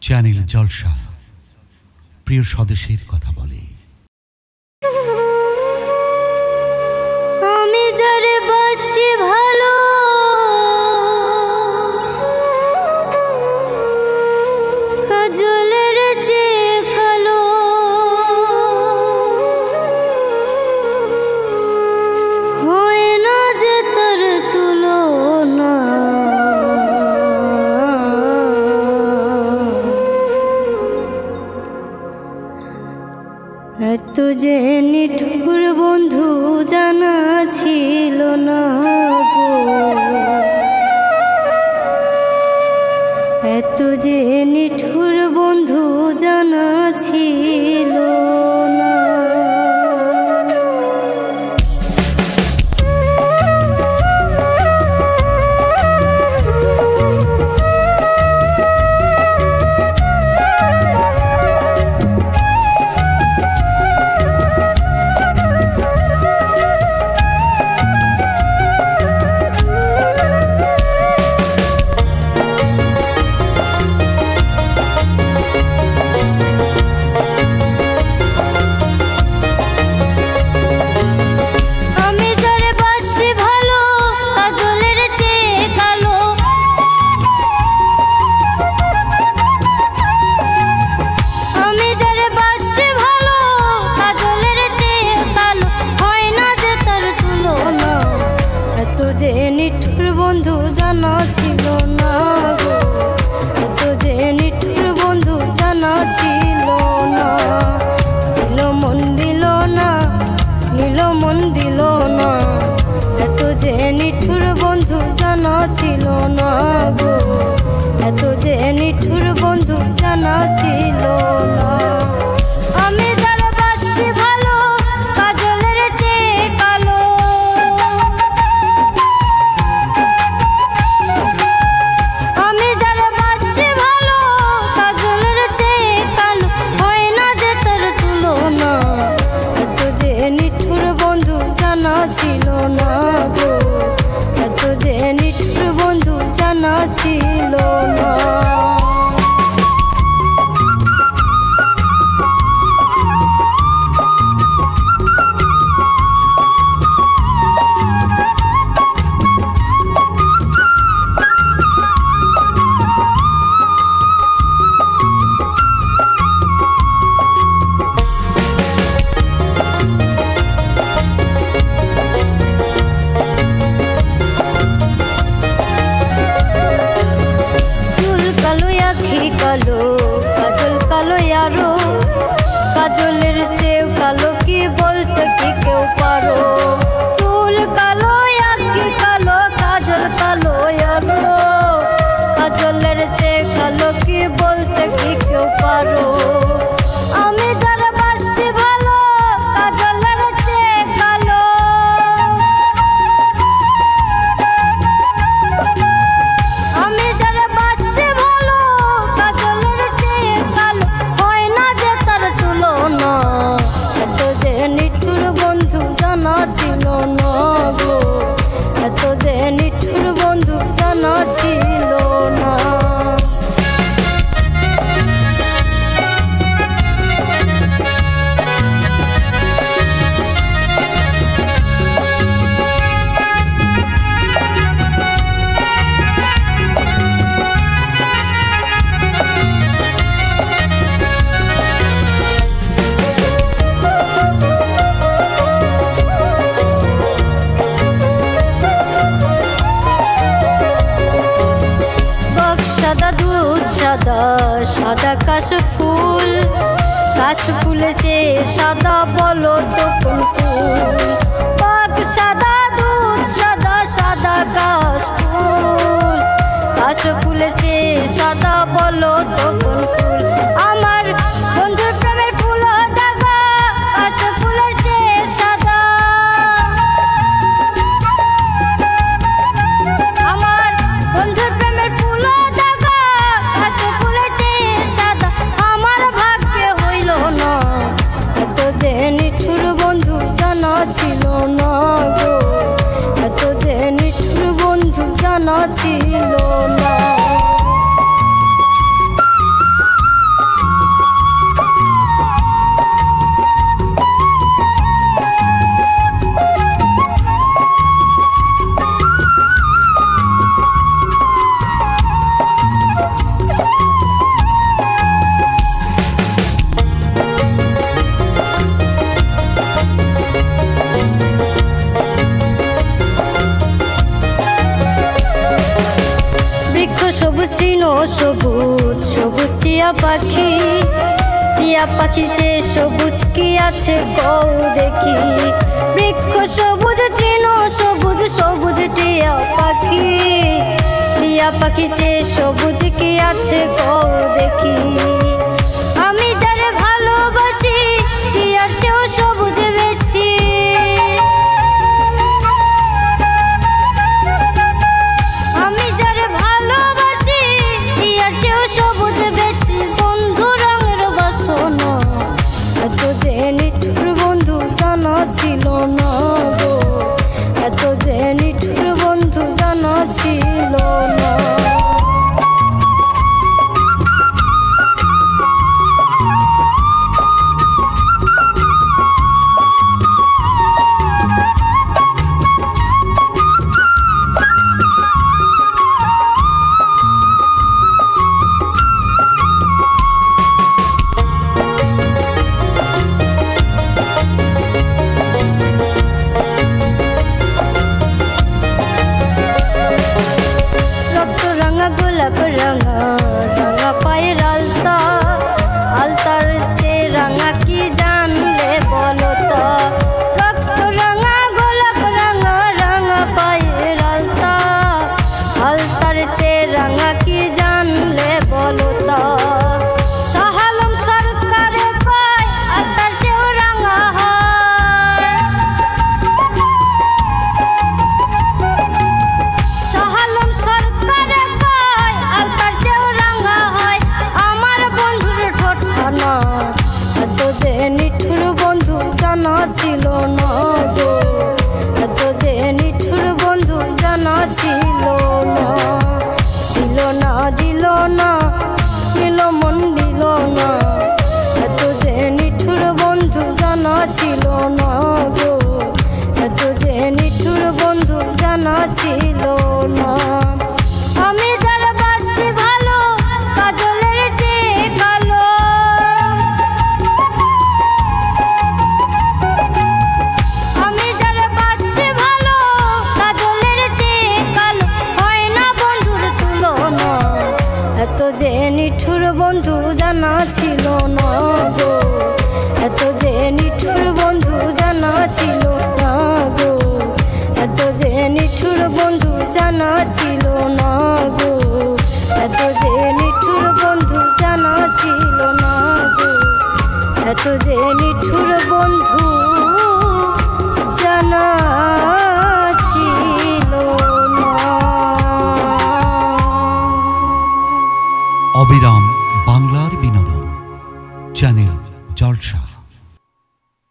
Channel জলসা প্রিয় স্বদেশের কথা বলে। আমি যারে বাসি ভালো কাজলের চেয়ে কালো, হয় না যে তার তুলনা। এত যে নিঠুর বন্ধু জানা ছিল না গো, এত যে নিঠুর বন্ধু জানা ছিল না। নিঠুর বন্ধু জানা ছিল না গো, এত যে নিঠুর বন্ধু জানা ছিল না। দিল মন দিল না, নিল মন দিল না, এত যে নিঠুর বন্ধু জানা ছিল না গো, এত যে নিঠুর বন্ধু জানা ছিল না। আমি যারা বাসি ভালো কাজলের চেয়ে কালো, আমি যারা বাসি ভালো কাজলের চেয়ে কালো, হয় না যে তার তুলনা। এত যে নিঠুর বন্ধু জানা ছিল না গো, এত যে নিঠুর বন্ধু জানা ছিল না। কালো কাজল কালো আরো, কাজলের চেয়ে কালো কি বলতে কি কেউ পারো। চুল কালো আঁখি কালো, কাজল কালো আরো, কাজলের চেয়ে কালো কি বলতে কি কেউ পারো। আমি যারা বাসি ভালো কাজলের চেয়ে কালো, আমি যারা বাসি ভালো কাজলের চেয়ে কালো, হয় না যে তার তুলনা। এত যে নিঠুর বন্ধু জানা ছিল না গো, এত যে নিঠুর বন্ধু জানা ছিল না। সাদা দুধ সাদা সাদা কাশ ফুল, কাশ ফুলের চেয়ে সাদা বলো তো কোন ফুল। পাক সাদা দুধ সাদা সাদা কাশ ফুল, কাশ ফুলের চেয়ে সাদা বলো তো কোন ফুল। আমার বন্ধুর প্রেমের ফুল দাগা, কাশ ফুলের চেয়ে সাদা। আমার বন্ধুর প্রেমের ফুল দাগা, কাশ ফুলের চেয়ে সাদা, আমার ভাগ্যে হইল না। এত যে নিঠুর বন্ধু জানা ছিল না গো, এত যে নিঠুর বন্ধু জানা ছিল না। সবুজ টিয়া পাখি, টিয়া পাখি যে সবুজ কি আছে কও দেখি। বৃক্ষ সবুজ তৃণ সবুজ সবুজ টিয়া পাখি, টিয়া পাখি যে সবুজ কি আছে কও দেখি। আমি যারে ভালোবাসি টিয়ার চেয়েও সবুজ বেশি, আমি যারে ভালোবাসি টিয়ার চেয়েও সবুজ বেশি। বন্ধু রঙের বাসনা এত যে নিঠুর বন্ধু জানা ছিল না গো, এত যে নিঠুর বন্ধু জানা ছিল না। গোলাপ রাঙা রাঙা পায়ের আলতা, আলতার চেয়ে রাঙা কি জানলে বলো তো। রক্ত রাঙা গোলাপ রাঙা রাঙা পায়ের আলতা, আলতার চেয়ে রাঙা কি জানলে বলো তো। শাহ আলম সরকারে কয় আলতার চেয়েও রাঙা হয়, শাহ আলম সরকারে আলতার চেয়েও রাঙা হয়। আমার বন্ধুর ঠোঁটখানা এত যে নিঠুর বন্ধু জানা ছিল না গো, এত যে নিঠুর বন্ধু জানা ছিল না। দিল না দিল না দিল মন দিল না, এত যে নিঠুর বন্ধু জানা ছিল না গো, এত যে নিঠুর বন্ধু জানা ছিল না। আমি যারা বাসি ভালো কাজলের চেয়ে কালো, আমি যারা বাসি ভালো কাজলের চেয়ে কালো, হয় না বন্ধুর তুলনা। এত যে নিঠুর বন্ধু জানা ছিল না গো, এত যে নিঠুর বন্ধু জানা ছিল না গো, এত যে নিঠুর বন্ধু জানা ছিল না গো, এত যে নিঠুর বন্ধু জানা ছিল না গো, এত যে নিঠুর বন্ধু জানা ছিল না। অবিরাম